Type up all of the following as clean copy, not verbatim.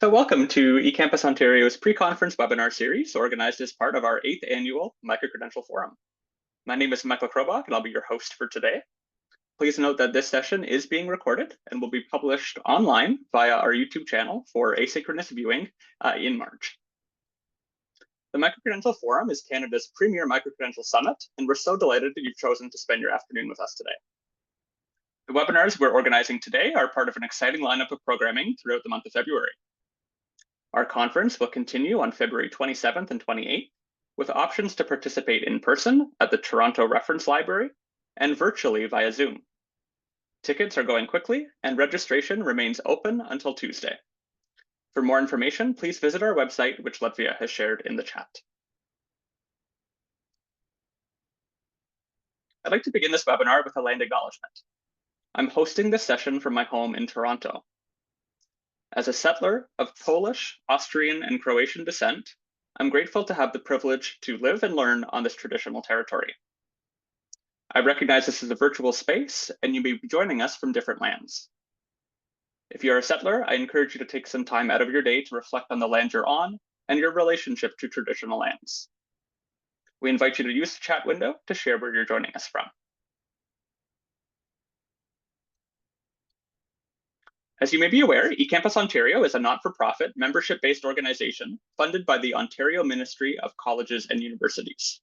So welcome to eCampus Ontario's pre-conference webinar series organized as part of our 8th annual Micro-Credential Forum. My name is Michael Krobach and I'll be your host for today. Please note that this session is being recorded and will be published online via our YouTube channel for asynchronous viewing in March. The Micro-Credential Forum is Canada's premier micro-credential summit, and we're so delighted that you've chosen to spend your afternoon with us today. The webinars we're organizing today are part of an exciting lineup of programming throughout the month of February. Our conference will continue on February 27th and 28th, with options to participate in person at the Toronto Reference Library and virtually via Zoom. Tickets are going quickly, and registration remains open until Tuesday. For more information, please visit our website, which Latvia has shared in the chat. I'd like to begin this webinar with a land acknowledgement. I'm hosting this session from my home in Toronto. As a settler of Polish, Austrian, and Croatian descent, I'm grateful to have the privilege to live and learn on this traditional territory. I recognize this as a virtual space, and you may be joining us from different lands. If you're a settler, I encourage you to take some time out of your day to reflect on the land you're on and your relationship to traditional lands. We invite you to use the chat window to share where you're joining us from. As you may be aware, eCampus Ontario is a not-for-profit, membership-based organization funded by the Ontario Ministry of Colleges and Universities.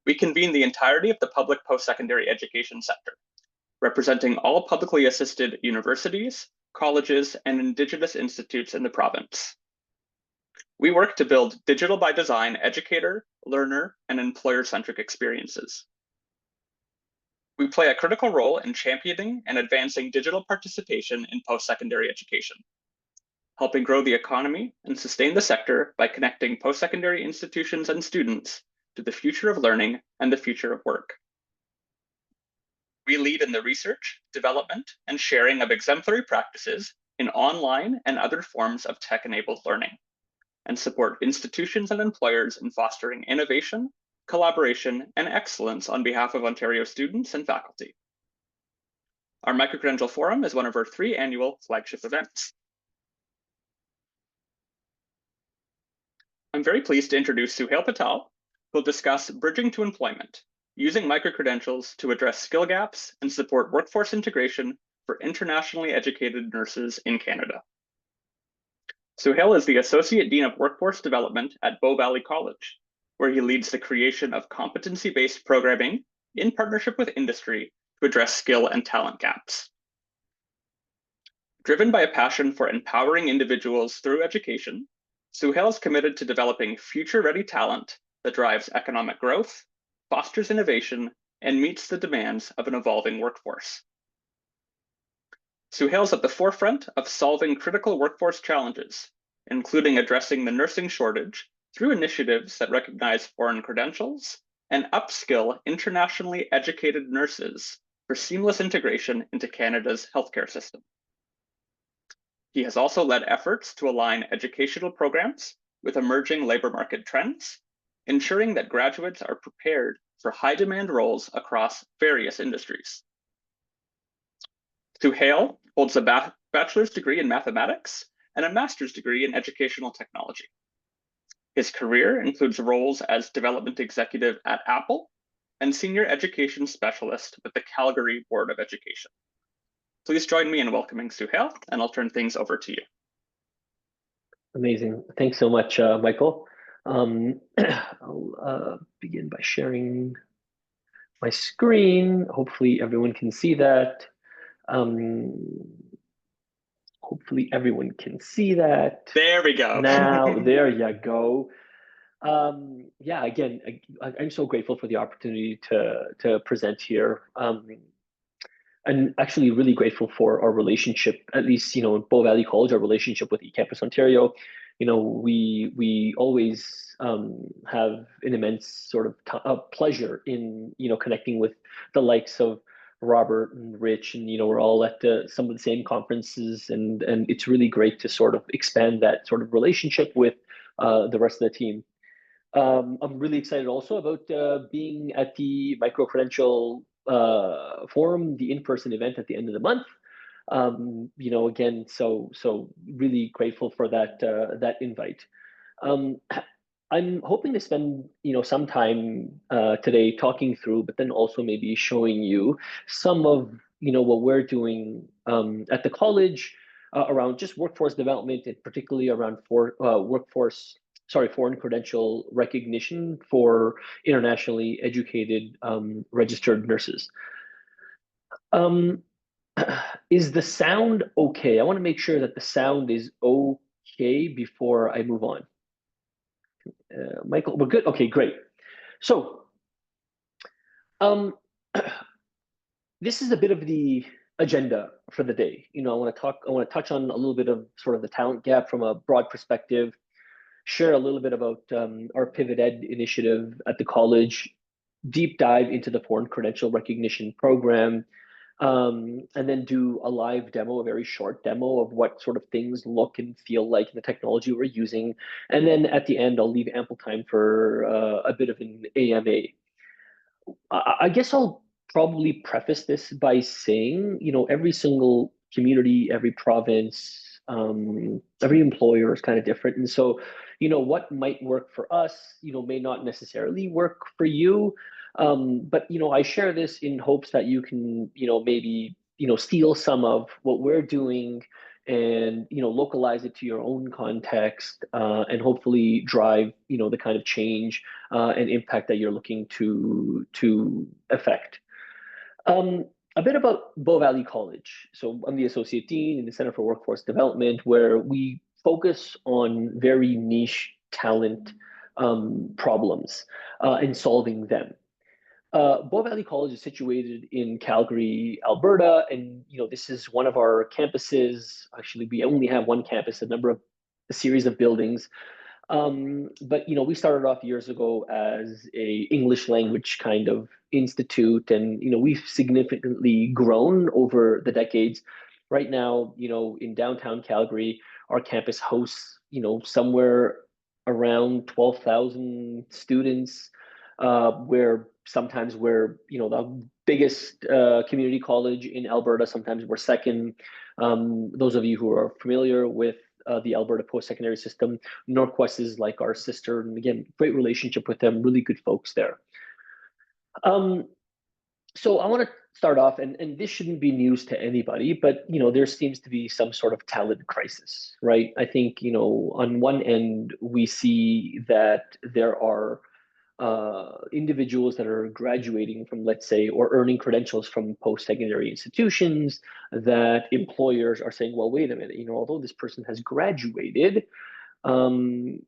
We convene the entirety of the public post-secondary education sector, representing all publicly assisted universities, colleges, and Indigenous institutes in the province. We work to build digital by design educator, learner, and employer-centric experiences. We play a critical role in championing and advancing digital participation in post-secondary education, helping grow the economy and sustain the sector by connecting post-secondary institutions and students to the future of learning and the future of work. We lead in the research, development, and sharing of exemplary practices in online and other forms of tech-enabled learning, and support institutions and employers in fostering innovation, collaboration, and excellence on behalf of Ontario students and faculty. Our Micro-Credential Forum is one of our 3 annual flagship events. I'm very pleased to introduce Suhayl Patel, who will discuss bridging to employment, using micro-credentials to address skill gaps and support workforce integration for internationally educated nurses in Canada. Suhayl is the Associate Dean of Workforce Development at Bow Valley College, where he leads the creation of competency-based programming in partnership with industry to address skill and talent gaps. Driven by a passion for empowering individuals through education, Suhayl is committed to developing future-ready talent that drives economic growth, fosters innovation, and meets the demands of an evolving workforce. Suhayl is at the forefront of solving critical workforce challenges, including addressing the nursing shortage through initiatives that recognize foreign credentials and upskill internationally educated nurses for seamless integration into Canada's healthcare system. He has also led efforts to align educational programs with emerging labor market trends, ensuring that graduates are prepared for high-demand roles across various industries. Suhayl holds a bachelor's degree in mathematics and a master's degree in educational technology. His career includes roles as development executive at Apple and senior education specialist with the Calgary Board of Education. Please join me in welcoming Suhayl, and I'll turn things over to you. Amazing. Thanks so much, Michael. I'll begin by sharing my screen. Hopefully everyone can see that. Hopefully everyone can see that. There we go. Now, there you go. Yeah, again, I'm so grateful for the opportunity to present here. And actually really grateful for our relationship, at least, in Bow Valley College, our relationship with eCampus Ontario. We always have an immense sort of pleasure in, connecting with the likes of Robert and Rich, and, we're all at some of the same conferences, and it's really great to sort of expand that sort of relationship with the rest of the team. I'm really excited also about being at the Micro-Credential Forum, the in-person event at the end of the month. Again, so really grateful for that invite. Um, I'm hoping to spend, some time today talking through, but then also maybe showing you some of, what we're doing at the college around just workforce development, and particularly around foreign credential recognition for internationally educated registered nurses. Um, is the sound okay? I want to make sure that the sound is okay before I move on. Michael, we're good? Okay, great. So, um, this is a bit of the agenda for the day. I want to touch on a little bit of sort of the talent gap from a broad perspective, share a little bit about our Pivot Ed initiative at the college, deep dive into the foreign credential recognition program, and then do a live demo, a very short demo of what sort of things look and feel like in the technology we're using. And then at the end, I'll leave ample time for a bit of an AMA. I guess I'll probably preface this by saying, every single community, every province, every employer is kind of different. And so, what might work for us, may not necessarily work for you. But, I share this in hopes that you can, maybe, steal some of what we're doing and, localize it to your own context and hopefully drive, the kind of change and impact that you're looking to affect. Um, a bit about Bow Valley College. So I'm the associate dean in the Center for Workforce Development, where we focus on very niche talent problems and solving them. Bow Valley College is situated in Calgary, Alberta, and this is one of our campuses. Actually, we only have one campus, a series of buildings, but we started off years ago as a English language kind of institute, and we've significantly grown over the decades. Right now, in downtown Calgary, our campus hosts, somewhere around 12,000 students, where sometimes we're, the biggest community college in Alberta, sometimes we're second. Those of you who are familiar with the Alberta post-secondary system, Norquest is like our sister, and again, great relationship with them, really good folks there. So I want to start off, and this shouldn't be news to anybody, but there seems to be some sort of talent crisis, right? I think on one end we see that there are individuals that are graduating from, let's say, or earning credentials from post-secondary institutions that employers are saying, well, wait a minute, although this person has graduated, um,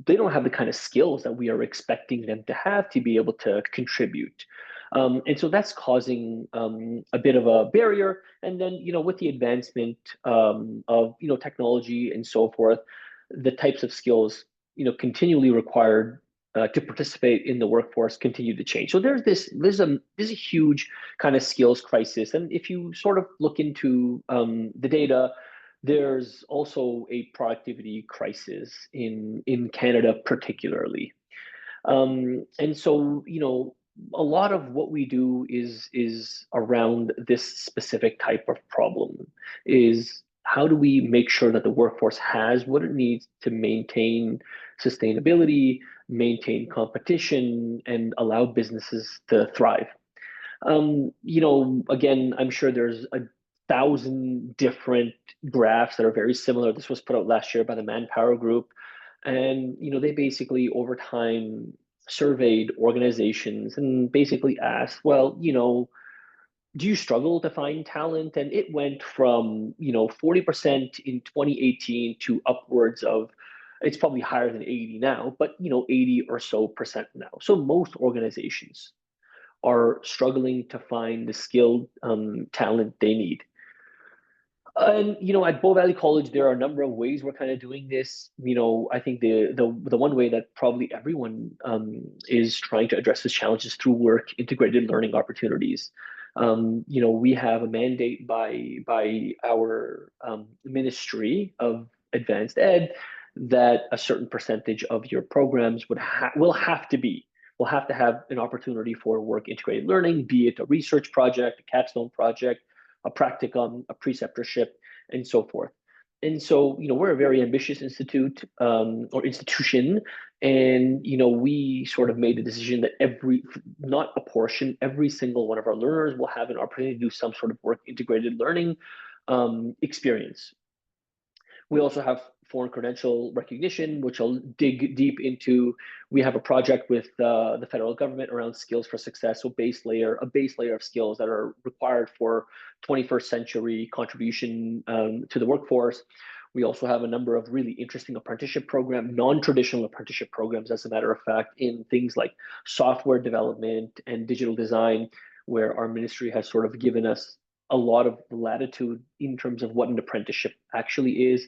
they don't have the kind of skills that we are expecting them to have to be able to contribute. And so that's causing a bit of a barrier. And then, with the advancement of, technology and so forth, the types of skills, continually required to participate in the workforce continue to change. So there's a huge kind of skills crisis. And if you sort of look into the data, there's also a productivity crisis in Canada particularly. And so, a lot of what we do is around this specific type of problem, is how do we make sure that the workforce has what it needs to maintain sustainability, maintain competition, and allow businesses to thrive. Again, I'm sure there's 1,000 different graphs that are very similar. This was put out last year by the Manpower Group. And, they basically over time surveyed organizations and basically asked, well, do you struggle to find talent? And it went from, 40% in 2018 to upwards of, it's probably higher than 80 now, but, 80 or so percent now. So most organizations are struggling to find the skilled talent they need. And at Bow Valley College, there are a number of ways we're kind of doing this. I think the one way that probably everyone is trying to address this challenge is through work integrated learning opportunities. We have a mandate by our Ministry of Advanced Ed that a certain percentage of your programs will have to have an opportunity for work integrated learning, be it a research project, a capstone project, a practicum, a preceptorship, and so forth. And so, we're a very ambitious institute or institution, and we sort of made the decision that not a portion, every single one of our learners will have an opportunity to do some sort of work integrated learning experience. We also have foreign credential recognition, which I'll dig deep into. We have a project with the federal government around skills for success, so a base layer of skills that are required for 21st century contribution to the workforce. We also have a number of really interesting apprenticeship programs, non-traditional apprenticeship programs, as a matter of fact, in things like software development and digital design, where our ministry has sort of given us a lot of latitude in terms of what an apprenticeship actually is.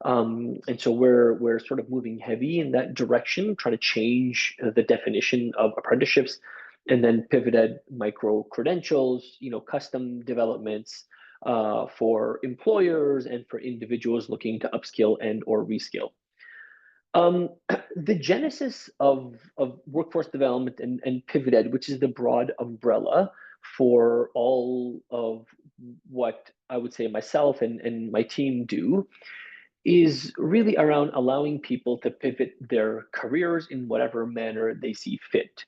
And so we're sort of moving heavy in that direction, trying to change the definition of apprenticeships, and then pivoted micro credentials, custom developments for employers and for individuals looking to upskill and or reskill. The genesis of workforce development and pivoted, which is the broad umbrella for all of what I would say myself and my team do, is really around allowing people to pivot their careers in whatever manner they see fit.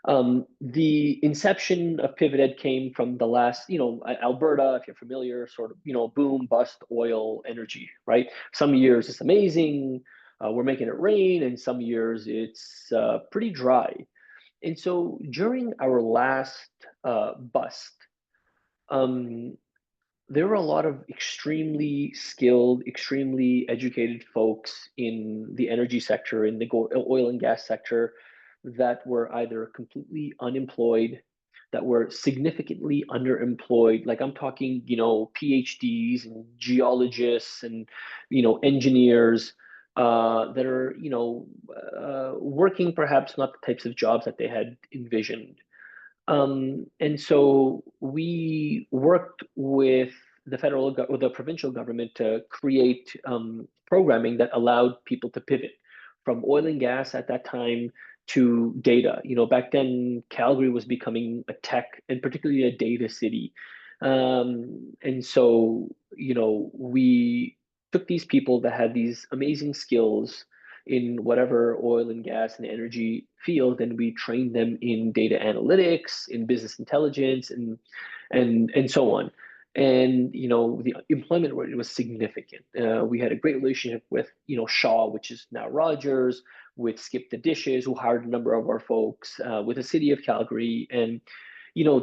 The inception of Pivoted came from the last, Alberta, if you're familiar, sort of, boom, bust, oil, energy, right? Some years it's amazing, we're making it rain, and some years it's pretty dry. And so during our last bust, there were a lot of extremely skilled, extremely educated folks in the energy sector, in the oil and gas sector, that were either completely unemployed, that were significantly underemployed. Like I'm talking, PhDs and geologists and, engineers that are, working perhaps not the types of jobs that they had envisioned. And so we worked with or the provincial government to create programming that allowed people to pivot from oil and gas at that time to data. Back then, Calgary was becoming a tech and particularly a data city. And so, we took these people that had these amazing skills in whatever oil and gas and energy field, and we trained them in data analytics, in business intelligence, and so on. And the employment rate was significant. We had a great relationship with Shaw, which is now Rogers, with Skip the Dishes, who hired a number of our folks, with the city of Calgary, and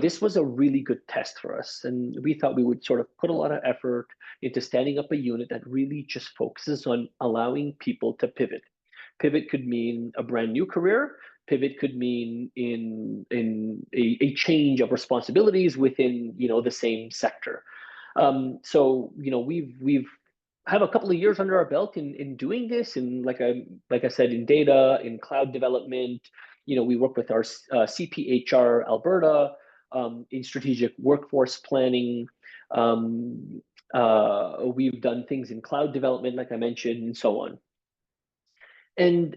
this was a really good test for us. And we thought we would sort of put a lot of effort into standing up a unit that really just focuses on allowing people to pivot. Pivot could mean a brand new career. Pivot could mean in a change of responsibilities within the same sector. So we've have a couple of years under our belt in doing this, and like I said, in data, in cloud development. We work with our CPHR Alberta in strategic workforce planning. We've done things in cloud development, like I mentioned, and so on. And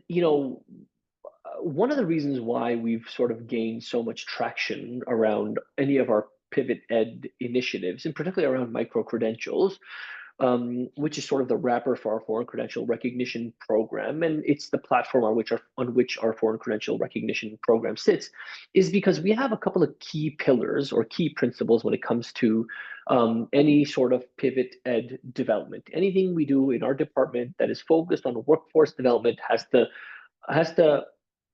one of the reasons why we've sort of gained so much traction around any of our pivot ed initiatives, and particularly around micro credentials, which is sort of the wrapper for our foreign credential recognition program, and it's the platform on which our foreign credential recognition program sits, is because we have a couple of key pillars or key principles when it comes to any sort of pivot ed development. Anything we do in our department that is focused on workforce development has to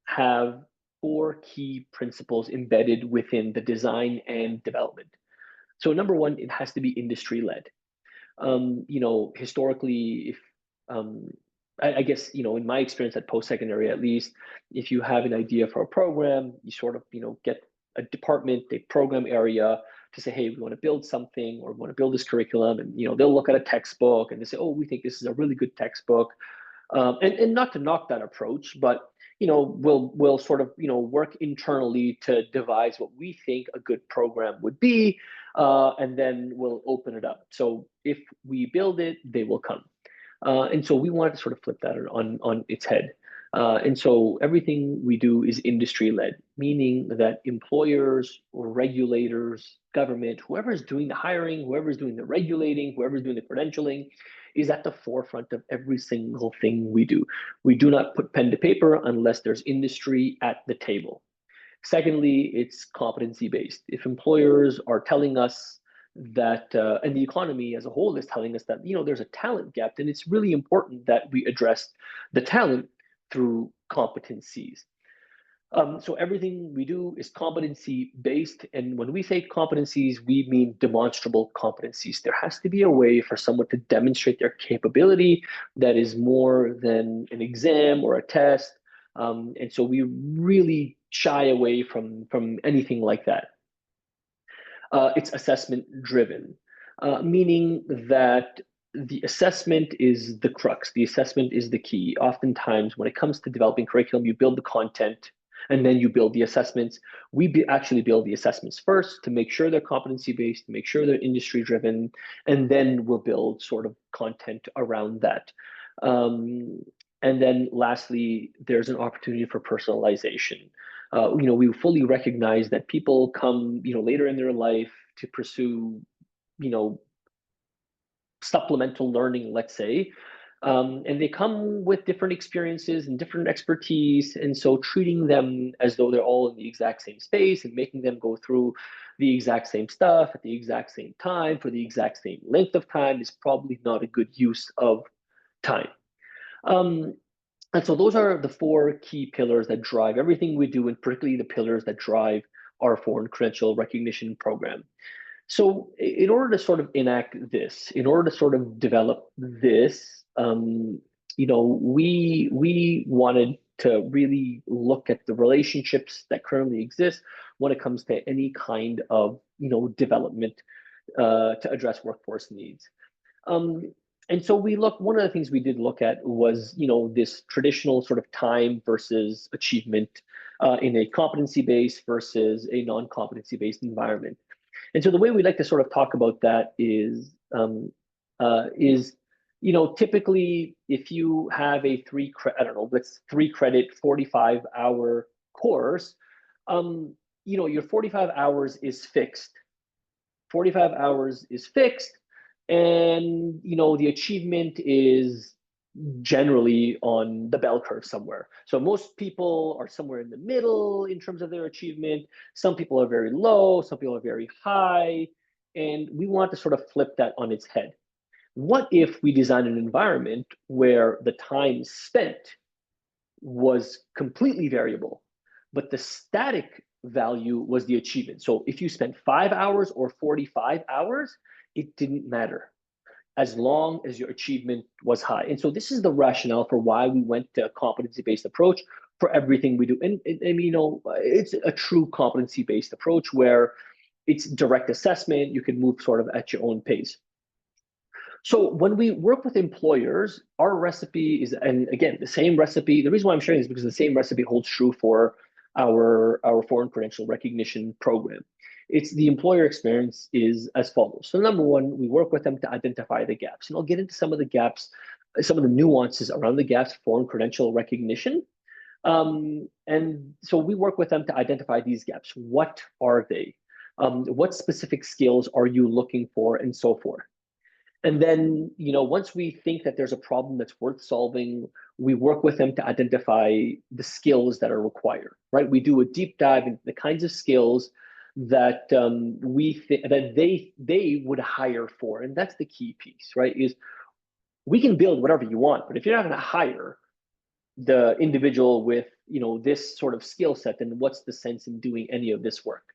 have 4 key principles embedded within the design and development. So number one, it has to be industry led. Historically, if I guess, in my experience at post-secondary, at least, if you have an idea for a program, you sort of, get a department, a program area to say, hey, we want to build something, or we want to build this curriculum, and, they'll look at a textbook and they say, oh, we think this is a really good textbook. And not to knock that approach, but, we'll sort of, work internally to devise what we think a good program would be, and then we'll open it up. So if we build it, they will come. And so we wanted to sort of flip that on its head. And so everything we do is industry-led, meaning that employers or regulators, government, whoever is doing the hiring, whoever is doing the regulating, whoever is doing the credentialing, is at the forefront of every single thing we do. We do not put pen to paper unless there's industry at the table. Secondly, it's competency-based. If employers are telling us that, and the economy as a whole is telling us that, there's a talent gap, then it's really important that we address the talent through competencies. So everything we do is competency based. And when we say competencies, we mean demonstrable competencies. There has to be a way for someone to demonstrate their capability that is more than an exam or a test. And so we really shy away from anything like that. It's assessment driven, meaning that the assessment is the crux, the assessment is the key. Oftentimes, when it comes to developing curriculum, you build the content and then you build the assessments. Actually build the assessments first to make sure they're competency based, to make sure they're industry driven, and then we'll build sort of content around that. And then lastly, there's an opportunity for personalization. We fully recognize that people come, later in their life to pursue, you know, supplemental learning, let's say, and they come with different experiences and different expertise. And so treating them as though they're all in the exact same space and making them go through the exact same stuff at the exact same time for the exact same length of time is probably not a good use of time. Um, and so those are the four key pillars that drive everything we do, and particularly the pillars that drive our foreign credential recognition program. So in order to sort of enact this, in order to sort of develop this, we wanted to really look at the relationships that currently exist when it comes to any kind of, development to address workforce needs. Um, and so one of the things we did look at was, this traditional sort of time versus achievement in a competency-based versus a non-competency-based environment. And so the way we like to sort of talk about that is typically if you have a I don't know, let's 3 credit, 45-hour course, your 45 hours is fixed. 45 hours is fixed, and the achievement is generally on the bell curve somewhere. So most people are somewhere in the middle in terms of their achievement. Some people are very low, some people are very high, and we want to sort of flip that on its head. What if we design an environment where the time spent was completely variable, but the static value was the achievement? So if you spent 5 hours or 45 hours, it didn't matter as long as your achievement was high. And so this is the rationale for why we went to a competency-based approach for everything we do. And it's a true competency-based approach where it's direct assessment. You can move sort of at your own pace. So when we work with employers, our recipe is, and again, the same recipe. The reason why I'm sharing this is because the same recipe holds true for our foreign credential recognition program. It's the employer experience is as follows. So number one, we work with them to identify the gaps. And I'll get into some of the gaps, some of the nuances around the gaps, foreign credential recognition. And so we work with them to identify these gaps. What are they? What specific skills are you looking for, and so forth? And then, once we think that there's a problem that's worth solving, we work with them to identify the skills that are required, right? We do a deep dive into the kinds of skills that that they would hire for. And that's the key piece, right? Is we can build whatever you want, but if you're not going to hire the individual with, this sort of skill set, then what's the sense in doing any of this work?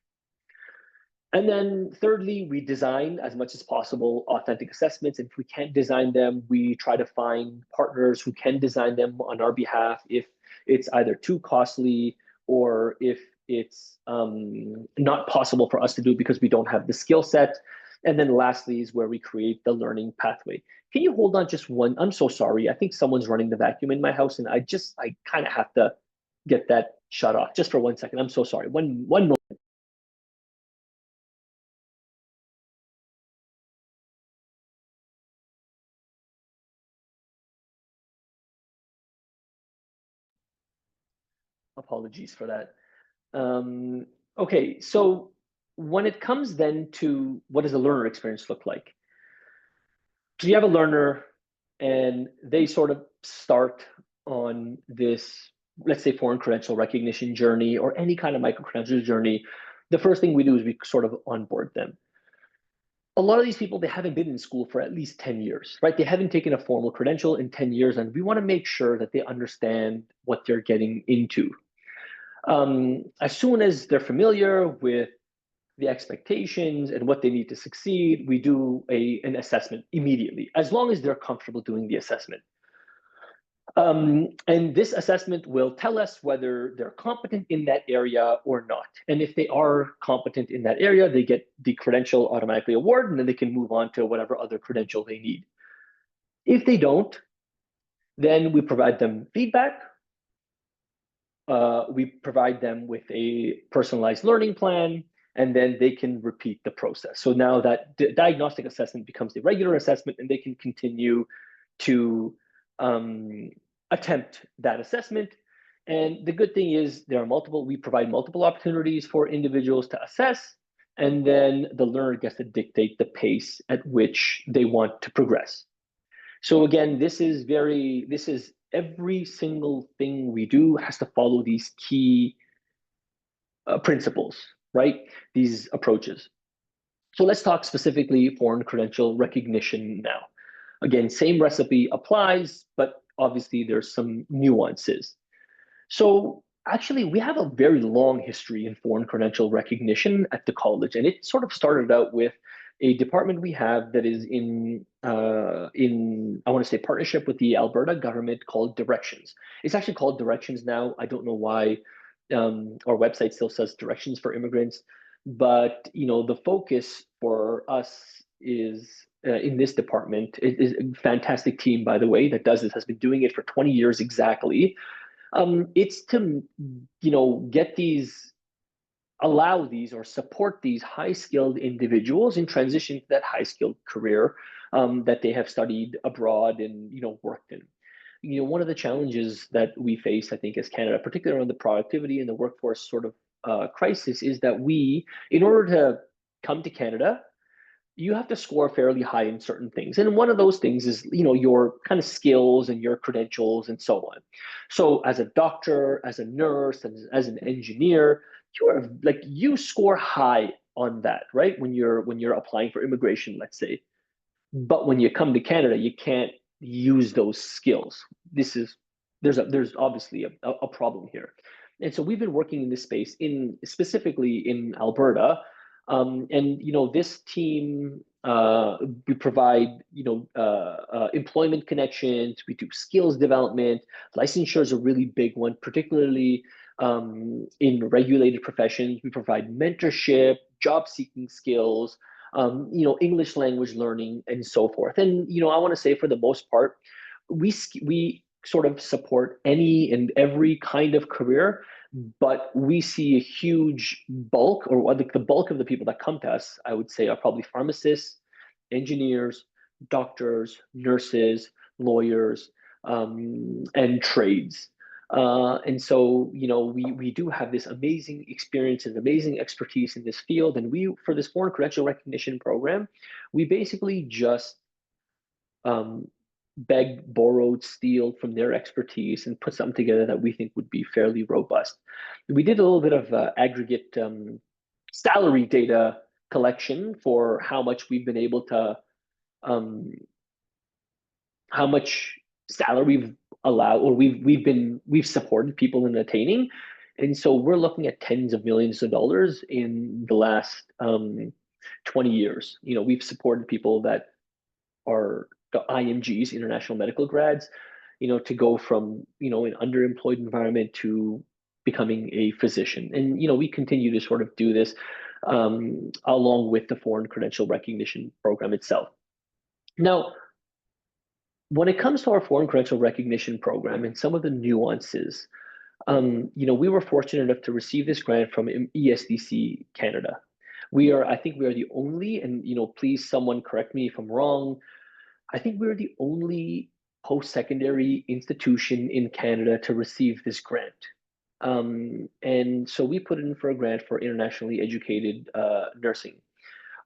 And then thirdly, we design as much as possible authentic assessments. If we can't design them, we try to find partners who can design them on our behalf if it's either too costly or if it's not possible for us to do because we don't have the skill set. And then lastly is where we create the learning pathway. Can you hold on just one? I'm so sorry. I think someone's running the vacuum in my house, and I kind of have to get that shut off just for 1 second. I'm so sorry. One moment. Apologies for that. Okay, so when it comes then to what does a learner experience look like? So you have a learner and they sort of start on this, let's say, foreign credential recognition journey or any kind of micro-credential journey. The first thing we do is we sort of onboard them. A lot of these people, they haven't been in school for at least 10 years, right? They haven't taken a formal credential in 10 years, and we want to make sure that they understand what they're getting into. As soon as they're familiar with the expectations and what they need to succeed, we do an assessment immediately, as long as they're comfortable doing the assessment. And this assessment will tell us whether they're competent in that area or not. And if they are competent in that area, they get the credential automatically awarded, and then they can move on to whatever other credential they need. If they don't, then we provide them feedback. We provide them with a personalized learning plan, and then they can repeat the process. So now that diagnostic assessment becomes the regular assessment, and they can continue to attempt that assessment. And the good thing is we provide multiple opportunities for individuals to assess, and then the learner gets to dictate the pace at which they want to progress. So again, this is every single thing we do has to follow these key principles, right? These approaches. So let's talk specifically foreign credential recognition now. Again, same recipe applies, but obviously there's some nuances. So actually, we have a very long history in foreign credential recognition at the college, and it sort of started out with a department we have that is in I want to say partnership with the Alberta government called Directions. It's actually called Directions now. I don't know why our website still says Directions for Immigrants, but the focus for us is in this department. It is a fantastic team, by the way, that does this, has been doing it for 20 years exactly. It's to get allow these or support these high-skilled individuals in transition to that high-skilled career that they have studied abroad and worked in. One of the challenges that we face, I think, as Canada, particularly around the productivity and the workforce sort of crisis, is that in order to come to Canada, you have to score fairly high in certain things. And one of those things is, your kind of skills and your credentials and so on. So as a doctor, as a nurse, and as an engineer, you score high on that, right? When you're applying for immigration, let's say. But when you come to Canada, you can't use those skills. There's obviously a problem here. And so we've been working in this space specifically in Alberta. And this team, we provide employment connections. We do skills development. Licensure is a really big one, particularly in regulated professions. We provide mentorship, job seeking skills, English language learning, and so forth. And I want to say, for the most part, we sort of support any and every kind of career, but we see a huge bulk, or the bulk of the people that come to us, I would say, are probably pharmacists, engineers, doctors, nurses, lawyers, and trades. And so, we do have this amazing experience and amazing expertise in this field. And for this foreign credential recognition program, we basically just begged, borrowed, stealed from their expertise and put something together that we think would be fairly robust. We did a little bit of aggregate salary data collection for how much we've been able to, how much salary we've allowed, or we've supported people in attaining. And so we're looking at tens of millions of dollars in the last 20 years. We've supported people that are the IMGs, international medical grads, to go from, an underemployed environment to becoming a physician. And, we continue to sort of do this along with the foreign credential recognition program itself. Now, when it comes to our foreign credential recognition program and some of the nuances, we were fortunate enough to receive this grant from ESDC Canada. I think we are the only, and please someone correct me if I'm wrong, I think we're the only post-secondary institution in Canada to receive this grant. And so we put in for a grant for internationally educated nursing.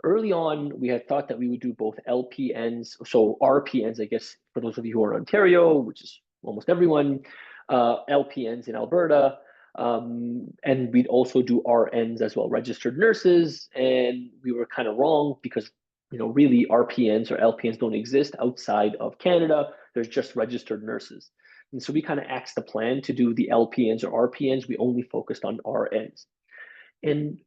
Early on, we had thought that we would do both LPNs, so RPNs, I guess, for those of you who are in Ontario, which is almost everyone, LPNs in Alberta, and we'd also do RNs as well, registered nurses. And we were kind of wrong because, really RPNs or LPNs don't exist outside of Canada. There's just registered nurses. And so we kind of axed the plan to do the LPNs or RPNs. We only focused on RNs. And,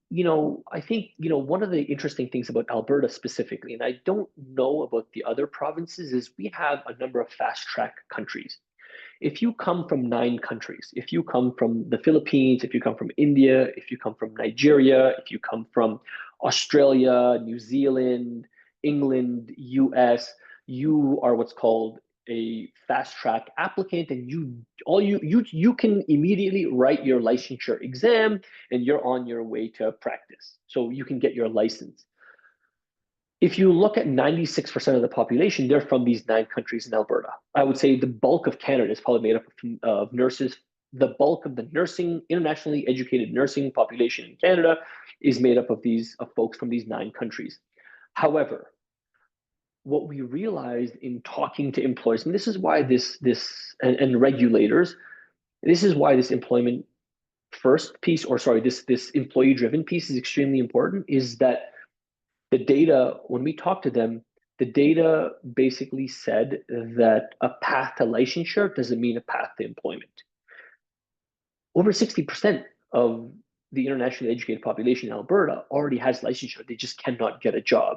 I think, one of the interesting things about Alberta specifically, and I don't know about the other provinces, is we have a number of fast track countries. If you come from 9 countries, if you come from the Philippines, if you come from India, if you come from Nigeria, if you come from Australia, New Zealand, England, US, you are what's called a fast track applicant, and you can immediately write your licensure exam and you're on your way to practice. So you can get your license. If you look at 96% of the population, they're from these 9 countries in Alberta. I would say the bulk of Canada is probably made up of nurses. The bulk of the internationally educated nursing population in Canada is made up of folks from these 9 countries. However, what we realized in talking to employers, and this is why and regulators, this is why this employment first piece, or sorry, this employee driven piece is extremely important, is that the data, when we talked to them, the data basically said that a path to licensure doesn't mean a path to employment. Over 60% of the internationally educated population in Alberta already has licensure. They just cannot get a job.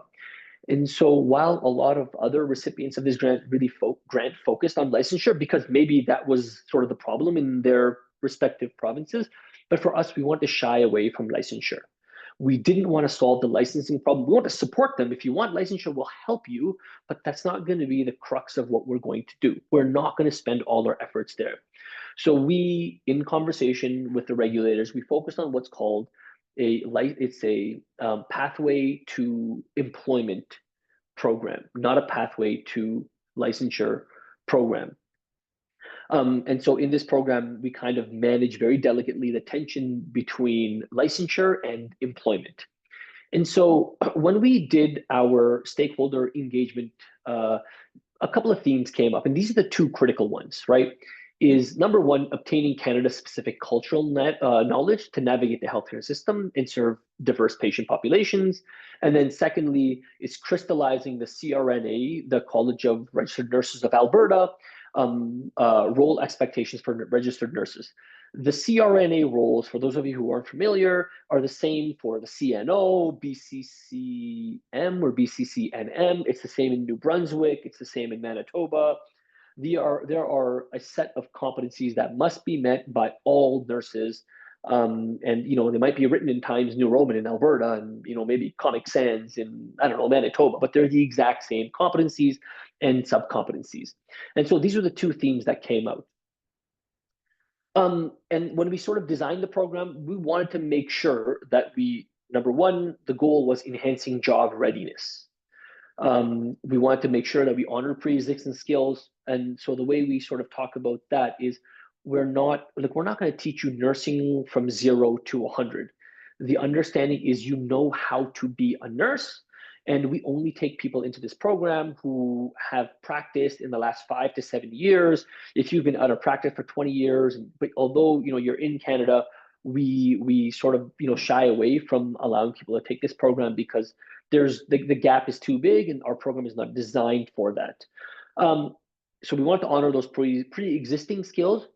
And so while a lot of other recipients of this grant really focused on licensure, because maybe that was sort of the problem in their respective provinces, but for us, we want to shy away from licensure. We didn't want to solve the licensing problem. We want to support them. If you want licensure, we'll help you, but that's not going to be the crux of what we're going to do. We're not going to spend all our efforts there. So we, in conversation with the regulators, we focused on what's called it's a pathway to employment program, not a pathway to licensure program. And so in this program, we kind of manage very delicately the tension between licensure and employment. And so when we did our stakeholder engagement, a couple of themes came up, and these are the 2 critical ones, right? Is number 1, obtaining Canada-specific cultural knowledge to navigate the healthcare system and serve diverse patient populations. And then secondly, is crystallizing the CRNA, the College of Registered Nurses of Alberta, role expectations for registered nurses. The CRNA roles, for those of you who aren't familiar, are the same for the CNO, BCCM, or BCCNM. It's the same in New Brunswick. It's the same in Manitoba. There are a set of competencies that must be met by all nurses. And they might be written in Times New Roman in Alberta, and maybe Comic Sans in, I don't know, Manitoba, but they're the exact same competencies and sub-competencies. And so these are the 2 themes that came out. And when we sort of designed the program, we wanted to make sure that number 1, the goal was enhancing job readiness. We wanted to make sure that we honor pre-existing skills. And so the way we sort of talk about that is we're not going to teach you nursing from 0 to 100. The understanding is how to be a nurse, and we only take people into this program who have practiced in the last 5 to 7 years. If you've been out of practice for 20 years, but although you're in Canada, we sort of shy away from allowing people to take this program because the gap is too big and our program is not designed for that. So we want to honor those pre-existing skills.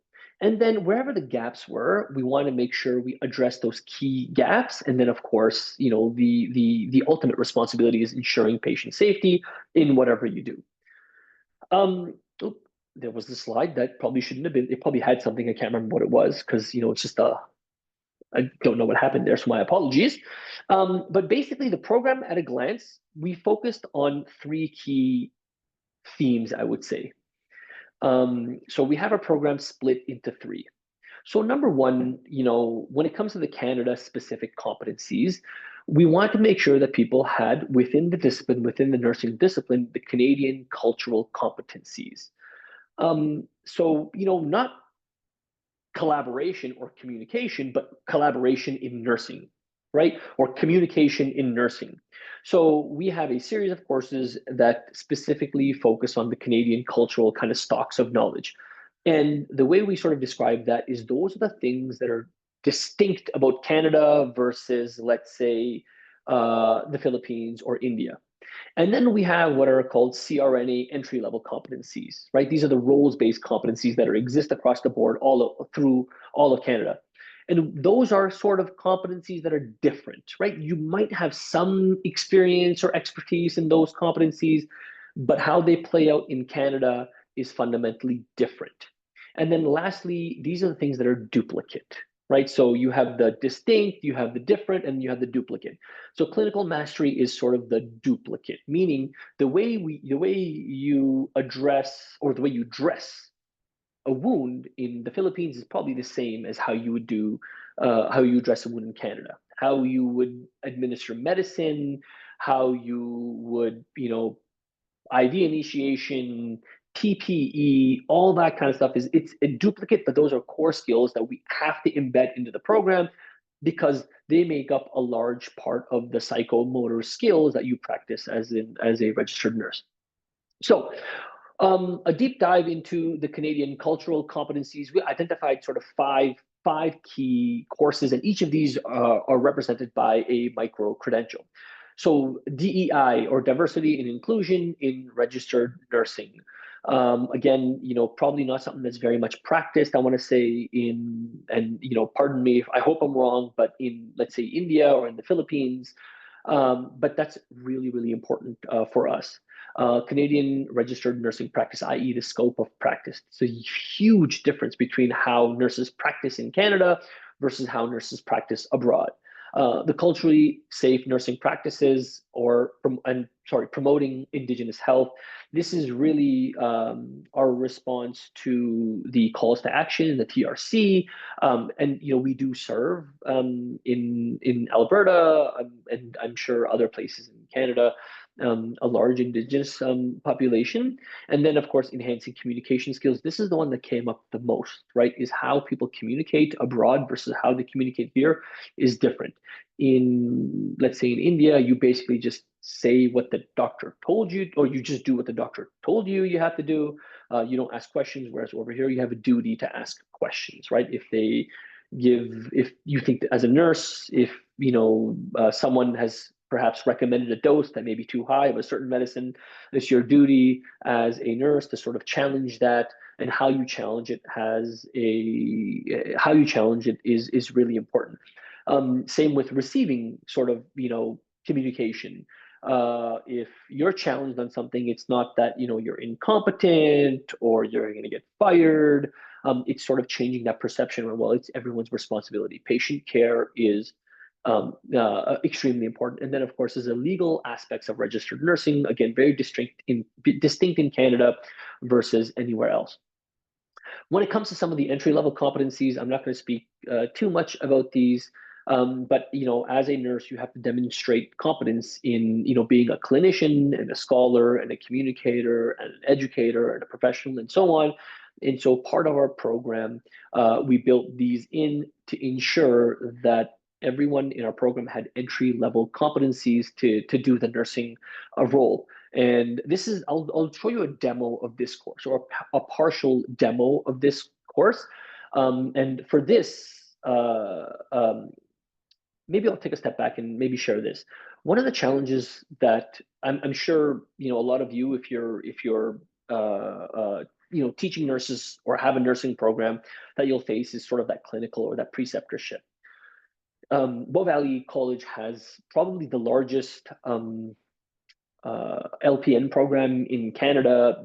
And then wherever the gaps were, we want to make sure we address those key gaps. And then, of course, the ultimate responsibility is ensuring patient safety in whatever you do. There was this slide that probably shouldn't have been. It probably had something. I can't remember what it was because it's just I don't know what happened there, so my apologies. But basically, the program at a glance, we focused on 3 key themes, I would say. So we have a program split into 3. So number 1, when it comes to the Canada-specific competencies, we want to make sure that people had within the nursing discipline, the Canadian cultural competencies. So, not collaboration or communication, but collaboration in nursing, right? Or communication in nursing. So we have a series of courses that specifically focus on the Canadian cultural kind of stocks of knowledge. And the way we sort of describe that is those are the things that are distinct about Canada versus, let's say, the Philippines or India. And then we have what are called CRNA entry level competencies, right? These are the roles based competencies that exist across the board through all of Canada. And those are sort of competencies that are different, right? You might have some experience or expertise in those competencies, but how they play out in Canada is fundamentally different. And then lastly, these are the things that are duplicate, right? So you have the distinct, you have the different, and you have the duplicate. So clinical mastery is sort of the duplicate, meaning the way you address or the way you dress a wound in the Philippines is probably the same as how you would do how you address a wound in Canada. How you would administer medicine, how you would, IV initiation, TPE, all that kind of stuff it's a duplicate, but those are core skills that we have to embed into the program because they make up a large part of the psychomotor skills that you practice as a registered nurse. So a deep dive into the Canadian cultural competencies. We identified sort of five key courses, and each of these are represented by a micro credential. So DEI, or diversity and inclusion in registered nursing. Again, probably not something that's very much practiced. I want to say and pardon me if I hope I'm wrong, but in, let's say, India or in the Philippines. But that's really, really important for us. Canadian registered nursing practice, i.e., the scope of practice. It's a huge difference between how nurses practice in Canada versus how nurses practice abroad. The culturally safe nursing practices promoting Indigenous health. This is really our response to the calls to action, the TRC, and we do serve in Alberta and I'm sure other places in Canada. A large Indigenous population. And then, of course, enhancing communication skills. This is the one that came up the most, right? Is how people communicate abroad versus how they communicate here is different. Let's say in India, you basically just say what the doctor told you, or you just do what the doctor told you have to do. You don't ask questions, whereas over here, you have a duty to ask questions, right? If you think that as a nurse, if someone has perhaps recommended a dose that may be too high of a certain medicine, it's your duty as a nurse to sort of challenge that, and how you challenge it is really important. Same with receiving sort of communication. If you're challenged on something, it's not that you're incompetent or you're going to get fired. It's sort of changing that perception where, well, it's everyone's responsibility. Patient care is extremely important. And then, of course, there's the legal aspects of registered nursing, again, very distinct in Canada versus anywhere else. When it comes to some of the entry-level competencies, I'm not going to speak too much about these, but as a nurse, you have to demonstrate competence in being a clinician and a scholar and a communicator and an educator and a professional and so on. And so part of our program, we built these in to ensure that everyone in our program had entry-level competencies to do the nursing role. And this is, I'll show you a demo of this course, or a partial demo of this course. And for this, maybe I'll take a step back and maybe share this. One of the challenges that I'm sure a lot of you, if you're teaching nurses or have a nursing program, that you'll face is sort of that clinical or that preceptorship. Bow Valley College has probably the largest LPN program in Canada,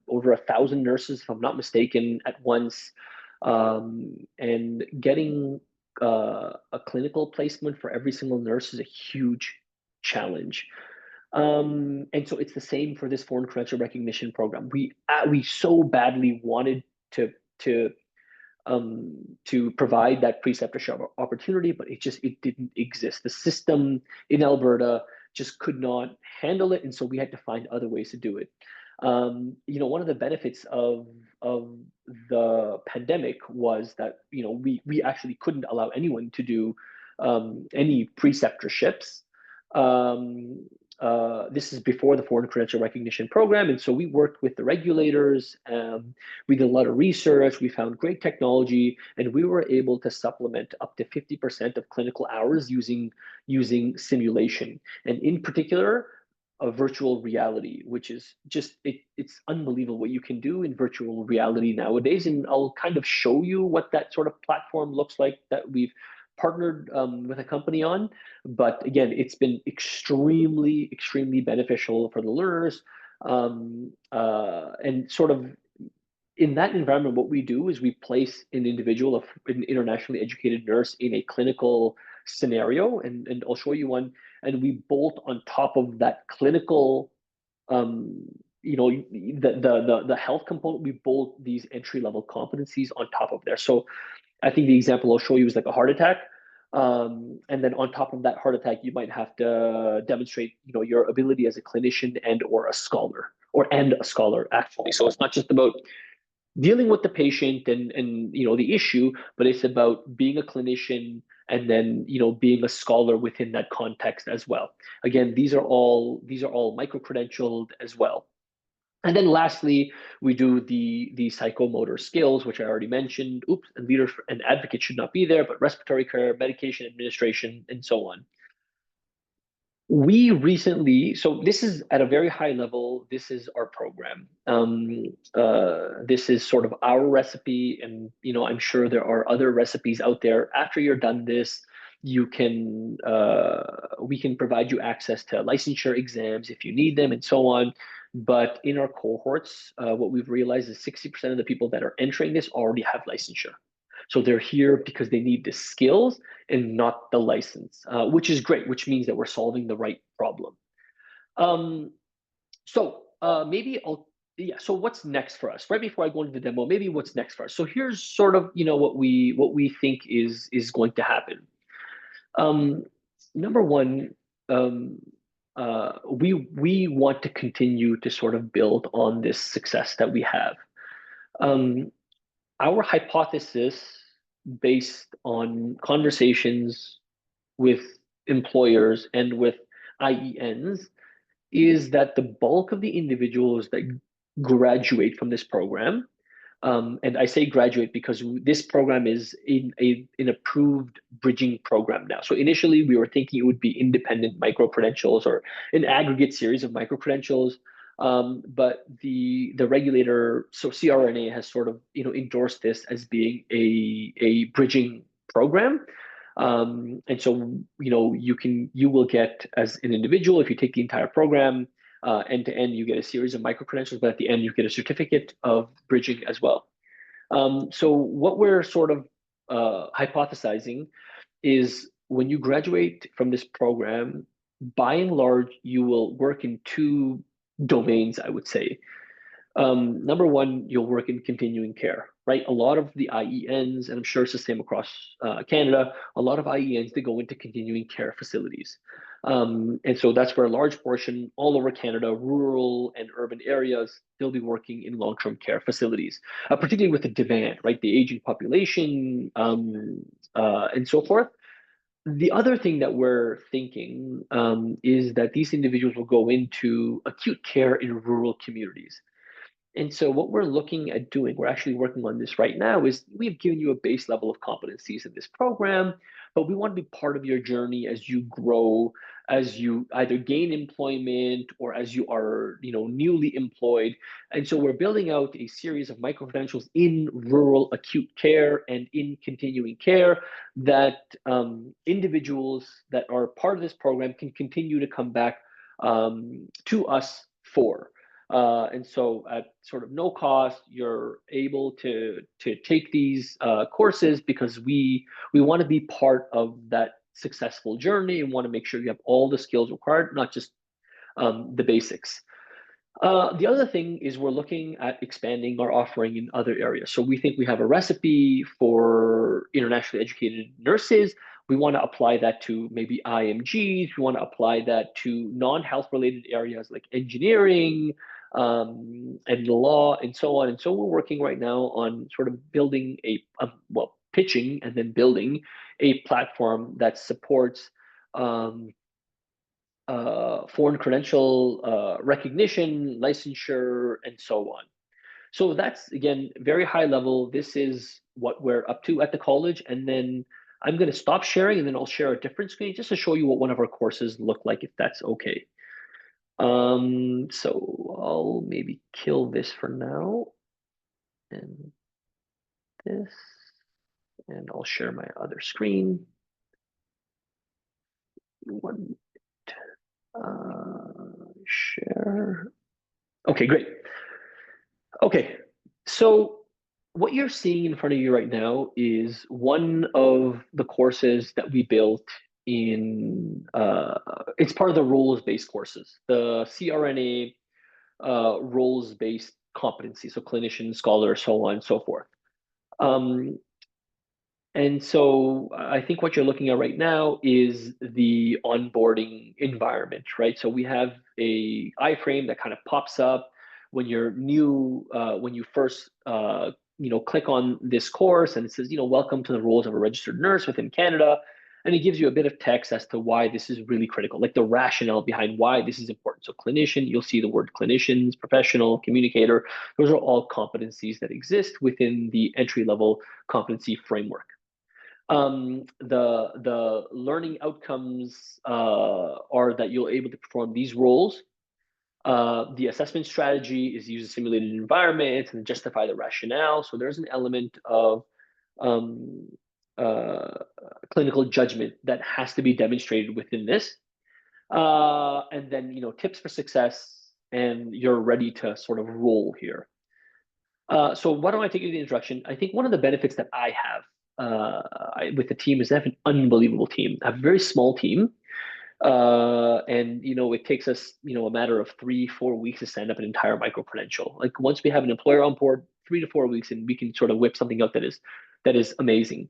over 1,000 nurses, if I'm not mistaken, at once. And getting a clinical placement for every single nurse is a huge challenge. And so it's the same for this foreign credential recognition program. We so badly wanted to provide that preceptorship opportunity, but it didn't exist. The system in Alberta just could not handle it, and so we had to find other ways to do it. One of the benefits of the pandemic was that we actually couldn't allow anyone to do any preceptorships. Um, this is before the foreign credential recognition program, and so we worked with the regulators. We did a lot of research. We found great technology, and we were able to supplement up to 50% of clinical hours using simulation, and in particular, a virtual reality, which is just it's unbelievable what you can do in virtual reality nowadays. And I'll kind of show you what that sort of platform looks like that we've partnered with a company on. But again, it's been extremely, extremely beneficial for the learners. And sort of in that environment, what we do is we place an individual, an internationally educated nurse, in a clinical scenario, and I'll show you one, and we bolt on top of that clinical, um, the health component, we bolt these entry level competencies on top of there. So I think the example I'll show you is like a heart attack. And then on top of that heart attack, you might have to demonstrate, your ability as a clinician and a scholar actually. So it's not just about dealing with the patient and the issue, but it's about being a clinician and then being a scholar within that context as well. Again, these are all micro credentialed as well. And then lastly, we do the psychomotor skills, which I already mentioned. Oops, and leaders and advocates should not be there, but respiratory care, medication administration, and so on. We recently, so this is at a very high level, this is our program. This is sort of our recipe, and I'm sure there are other recipes out there. After you're done this, we can provide you access to licensure exams if you need them and so on. But in our cohorts, what we've realized is 60% of the people that are entering this already have licensure. So they're here because they need the skills and not the license, which is great, which means that we're solving the right problem. Maybe yeah. So what's next for us? Right before I go into the demo, maybe what's next for us. So here's sort of what we think is going to happen. Number one, we want to continue to sort of build on this success that we have. Our hypothesis, based on conversations with employers and with IENs, is that the bulk of the individuals that graduate from this program, and I say graduate because this program is an approved bridging program now. So initially we were thinking it would be independent micro credentials or an aggregate series of micro credentials. But the regulator, so CRNA, has sort of endorsed this as being a bridging program. And so you will get, as an individual, if you take the entire program end to end, you get a series of micro credentials, but at the end you get a certificate of bridging as well. So what we're sort of hypothesizing is when you graduate from this program, by and large, you will work in two domains, I would say. Number one, you'll work in continuing care, right? A lot of the IENs, and I'm sure it's the same across Canada, a lot of IENs, they go into continuing care facilities. And so that's where a large portion all over Canada, rural and urban areas, they'll be working in long-term care facilities, particularly with the demand, right? The aging population and so forth. The other thing that we're thinking is that these individuals will go into acute care in rural communities. And so what we're looking at doing, we're actually working on this right now, is we've given you a base level of competencies in this program, but we want to be part of your journey as you grow, as you either gain employment or as you are, newly employed. And so we're building out a series of micro-credentials in rural acute care and in continuing care that individuals that are part of this program can continue to come back to us for. And so at sort of no cost, you're able to take these courses because we want to be part of that successful journey and want to make sure you have all the skills required, not just the basics. The other thing is we're looking at expanding our offering in other areas. So we think we have a recipe for internationally educated nurses. We want to apply that to maybe IMGs. We want to apply that to non-health related areas like engineering, and the law and so on. And so we're working right now on sort of building well, pitching and then building a platform that supports foreign credential recognition, licensure, and so on. So that's, again, very high level. This is what we're up to at the college. And then I'm going to stop sharing and then I'll share a different screen just to show you what one of our courses look like, if that's okay. So I'll maybe kill this for now and this, and I'll share my other screen. One, share. Okay, great. Okay, so what you're seeing in front of you right now is one of the courses that we built in, it's part of the roles-based courses, the CRNA roles-based competency, so clinician, scholar, so on and so forth. And so I think what you're looking at right now is the onboarding environment, right? So we have a iframe that kind of pops up when you're new, when you first click on this course, and it says, welcome to the roles of a registered nurse within Canada. And it gives you a bit of text as to why this is really critical, like the rationale behind why this is important. So clinician, you'll see the word clinicians, professional, communicator. Those are all competencies that exist within the entry-level competency framework. The learning outcomes are that you're able to perform these roles. The assessment strategy is use a simulated environment and justify the rationale. So there's an element of um, uh, clinical judgment that has to be demonstrated within this. And then, tips for success, and you're ready to sort of roll here. So why don't I take you to the introduction? I think one of the benefits that I have with the team is I have an unbelievable team. I have a very small team. And it takes us, a matter of 3-4 weeks to stand up an entire micro credential. Like once we have an employer on board, 3 to 4 weeks, and we can sort of whip something out that is amazing.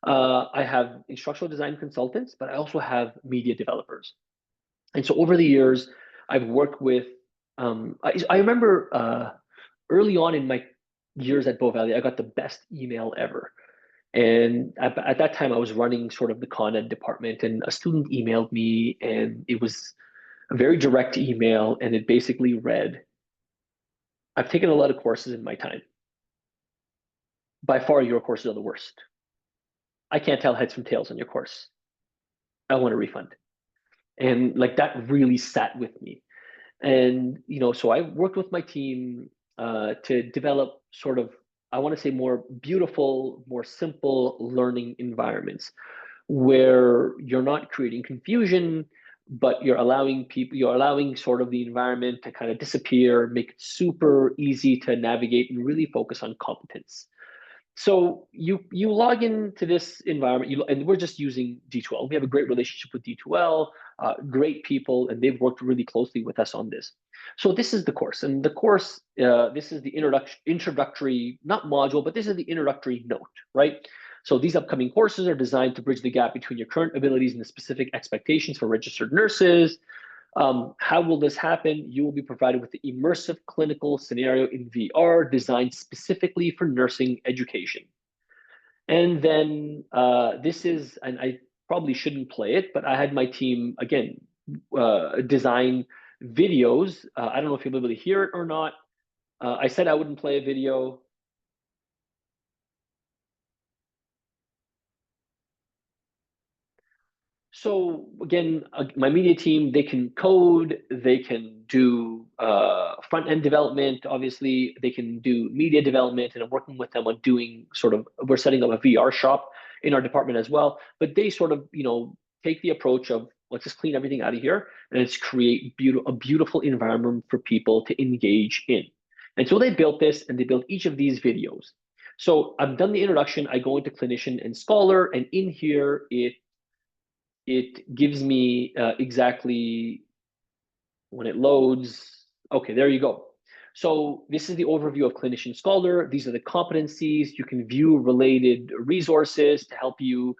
I have instructional design consultants, but I also have media developers. And so over the years, I've worked with. I remember early on in my years at Bow Valley, I got the best email ever. And at that time, I was running sort of the con ed department, and a student emailed me, and it was a very direct email, and it basically read, I've taken a lot of courses in my time. By far, your courses are the worst. I can't tell heads from tails on your course. I want a refund. And like that really sat with me. And, so I worked with my team to develop sort of, I want to say, more beautiful, more simple learning environments where you're not creating confusion, but you're allowing sort of the environment to kind of disappear, make it super easy to navigate and really focus on competence. So you log into this environment, and we're just using D2L. We have a great relationship with D2L, great people, and they've worked really closely with us on this. So this is the course, and the course, this is the introductory, not module, but this is the introductory note, right? So these upcoming courses are designed to bridge the gap between your current abilities and the specific expectations for registered nurses. How will this happen? You will be provided with the immersive clinical scenario in VR designed specifically for nursing education. And then this is, and I probably shouldn't play it, but I had my team, again, design videos. I don't know if you'll be able to hear it or not. I said I wouldn't play a video. So again, my media team, they can code, they can do front end development. Obviously, they can do media development, and I'm working with them on doing we're setting up a VR shop in our department as well. But they sort of, take the approach of let's just clean everything out of here and let's create a beautiful environment for people to engage in. And so they built this, and they built each of these videos. So I've done the introduction. I go into clinician and scholar, and in here it gives me exactly when it loads. Okay, there you go. So this is the overview of clinician scholar. These are the competencies. You can view related resources to help you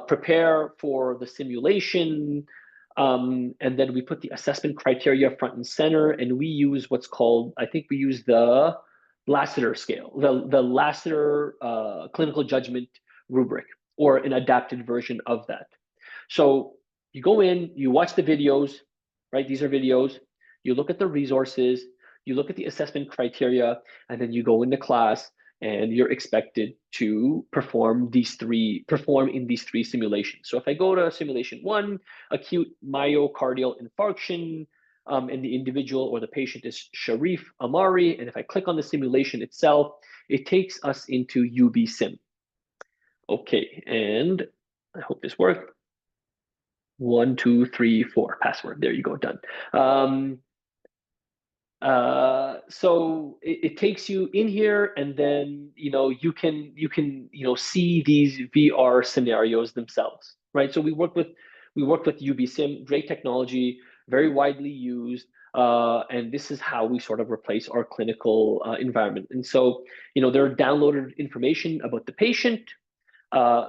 prepare for the simulation. And then we put the assessment criteria front and center, and we use what's called, I think we use the Lassiter scale, the Lassiter clinical judgment rubric, or an adapted version of that. So you go in, you watch the videos, right? These are videos. You look at the resources, you look at the assessment criteria, and then you go into class and you're expected to perform in these three simulations. So if I go to simulation one, acute myocardial infarction, and the individual or the patient is Sharif Amari, and if I click on the simulation itself, it takes us into UB Sim. Okay, and I hope this worked. 1, 2, 3, 4, password. There you go, done. So it takes you in here, and then you can see these VR scenarios themselves, right? So we work with UBSim, great technology, very widely used, and this is how we sort of replace our clinical environment. And so there are downloaded information about the patient.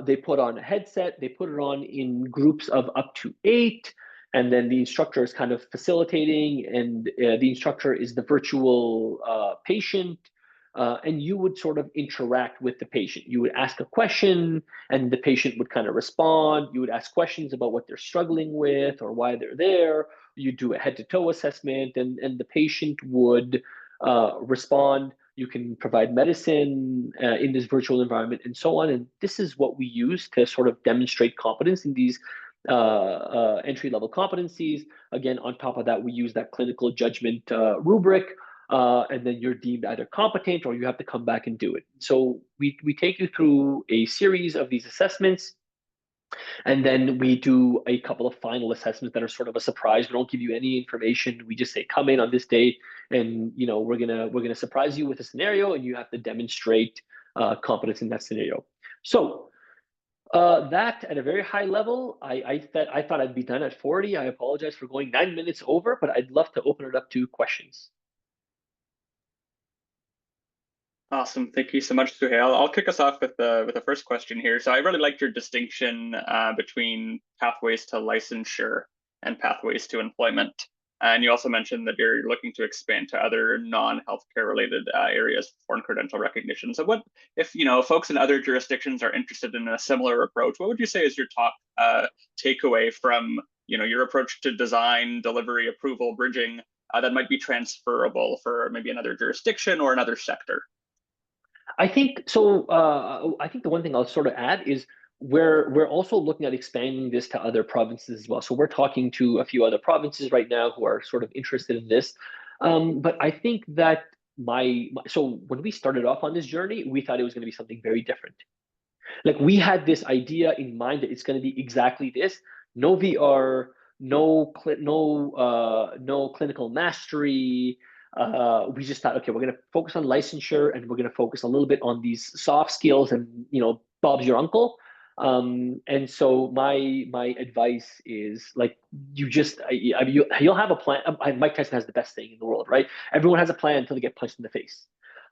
They put on a headset, they put it on in groups of up to 8, and then the instructor is kind of facilitating, and the instructor is the virtual patient, and you would sort of interact with the patient. You would ask a question, and the patient would kind of respond. You would ask questions about what they're struggling with or why they're there. You do a head-to-toe assessment, and the patient would respond. You can provide medicine in this virtual environment and so on. And this is what we use to sort of demonstrate competence in these entry-level competencies. Again, on top of that, we use that clinical judgment rubric, and then you're deemed either competent or you have to come back and do it. So we take you through a series of these assessments. And then we do a couple of final assessments that are sort of a surprise. We don't give you any information. We just say, come in on this date, and we're gonna surprise you with a scenario, and you have to demonstrate competence in that scenario. So that at a very high level, I thought I'd be done at 40. I apologize for going 9 minutes over, but I'd love to open it up to questions. Awesome. Thank you so much, Suhayl. I'll kick us off with the first question here. So I really liked your distinction between pathways to licensure and pathways to employment. And you also mentioned that you're looking to expand to other non-healthcare related areas for credential recognition. So what if folks in other jurisdictions are interested in a similar approach? What would you say is your top takeaway from your approach to design, delivery, approval, bridging that might be transferable for maybe another jurisdiction or another sector? I think so. I think the one thing I'll sort of add is we're also looking at expanding this to other provinces as well. So we're talking to a few other provinces right now who are sort of interested in this. But I think that so when we started off on this journey, we thought it was going to be something very different. Like we had this idea in mind that it's going to be exactly this: no VR, no clinical mastery. We just thought, okay, we're going to focus on licensure, and we're going to focus a little bit on these soft skills, and Bob's your uncle. And so my advice is like you'll have a plan. Mike Tyson has the best saying in the world, right? Everyone has a plan until they get punched in the face.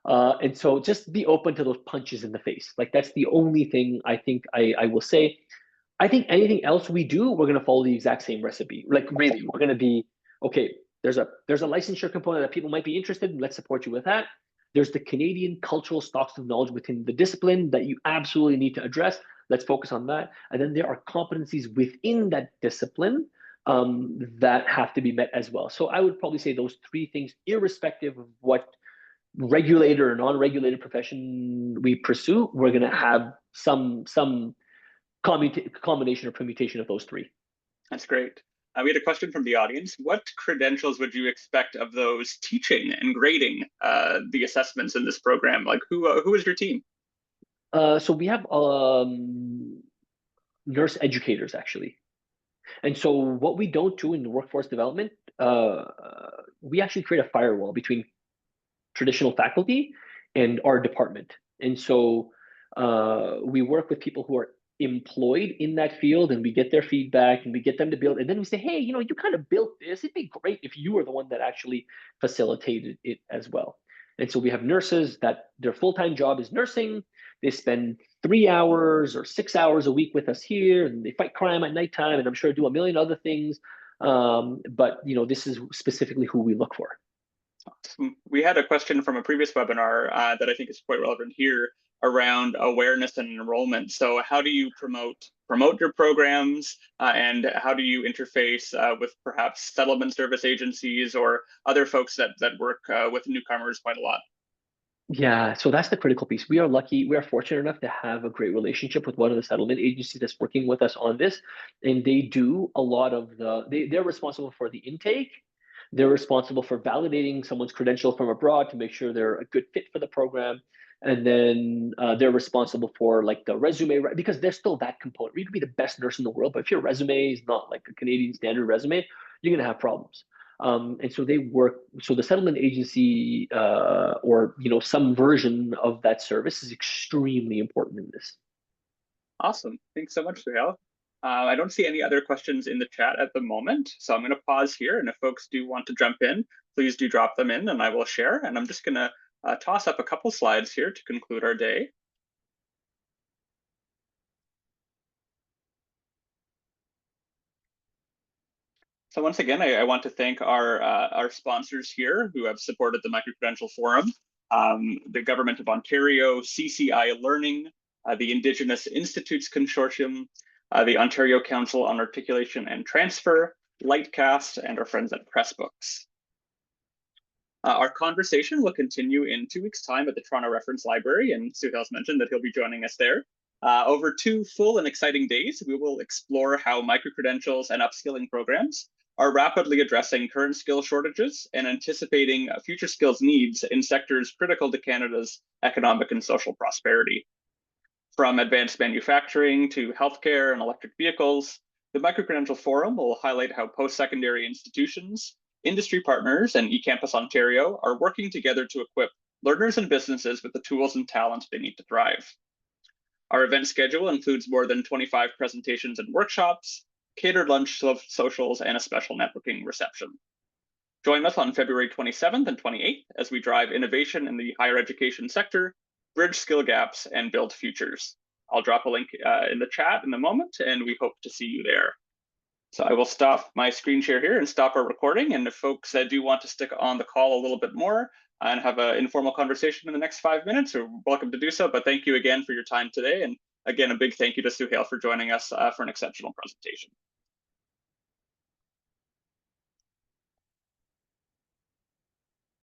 And so just be open to those punches in the face. Like that's the only thing I think I will say. I think anything else we do, we're going to follow the exact same recipe. Like really, we're going to be, okay, there's a licensure component that people might be interested in. Let's support you with that. There's the Canadian cultural stocks of knowledge within the discipline that you absolutely need to address. Let's focus on that. And then there are competencies within that discipline that have to be met as well. So I would probably say those three things, irrespective of what regulated or non-regulated profession we pursue, we're going to have some combination or permutation of those three. That's great. We had a question from the audience. What credentials would you expect of those teaching and grading the assessments in this program? Like who is your team? So we have nurse educators actually. And so what we don't do in the workforce development, we actually create a firewall between traditional faculty and our department. And so we work with people who are employed in that field, and we get their feedback, and we get them to build, and then we say, hey, you kind of built this. It'd be great if you were the one that actually facilitated it as well. And so we have nurses that their full-time job is nursing. They spend 3 hours or 6 hours a week with us here, and they fight crime at nighttime, and I'm sure do a million other things. But this is specifically who we look for. We had a question from a previous webinar that I think is quite relevant here around awareness and enrollment. So how do you promote your programs, and how do you interface with perhaps settlement service agencies or other folks that work with newcomers quite a lot? Yeah, so that's the critical piece. We are fortunate enough to have a great relationship with one of the settlement agencies that's working with us on this. And they do a lot of they're responsible for the intake. They're responsible for validating someone's credential from abroad to make sure they're a good fit for the program. And then they're responsible for like the resume, because there's still that component. You could be the best nurse in the world, but if your resume is not like a Canadian standard resume, you're gonna have problems. And so they work. So the settlement agency, or some version of that service, is extremely important in this. Awesome. Thanks so much, Suhayl. I don't see any other questions in the chat at the moment, so I'm going to pause here. And if folks do want to jump in, please do drop them in and I will share. And I'm just going to toss up a couple slides here to conclude our day. So once again, I want to thank our sponsors here who have supported the Microcredential Forum, the Government of Ontario, CCI Learning, the Indigenous Institutes Consortium, the Ontario Council on Articulation and Transfer, Lightcast, and our friends at Pressbooks. Our conversation will continue in 2 weeks' time at the Toronto Reference Library, and Suhail's mentioned that he'll be joining us there. Over 2 full and exciting days, we will explore how microcredentials and upskilling programs are rapidly addressing current skill shortages and anticipating future skills needs in sectors critical to Canada's economic and social prosperity. From advanced manufacturing to healthcare and electric vehicles, the Microcredential Forum will highlight how post-secondary institutions, industry partners, and eCampus Ontario are working together to equip learners and businesses with the tools and talent they need to thrive. Our event schedule includes more than 25 presentations and workshops, catered lunch socials, and a special networking reception. Join us on February 27th and 28th as we drive innovation in the higher education sector, bridge skill gaps, and build futures. I'll drop a link in the chat in a moment, and we hope to see you there. So I will stop my screen share here and stop our recording. And if folks do want to stick on the call a little bit more and have an informal conversation in the next 5 minutes, you're welcome to do so. But thank you again for your time today. And again, a big thank you to Suhayl for joining us for an exceptional presentation.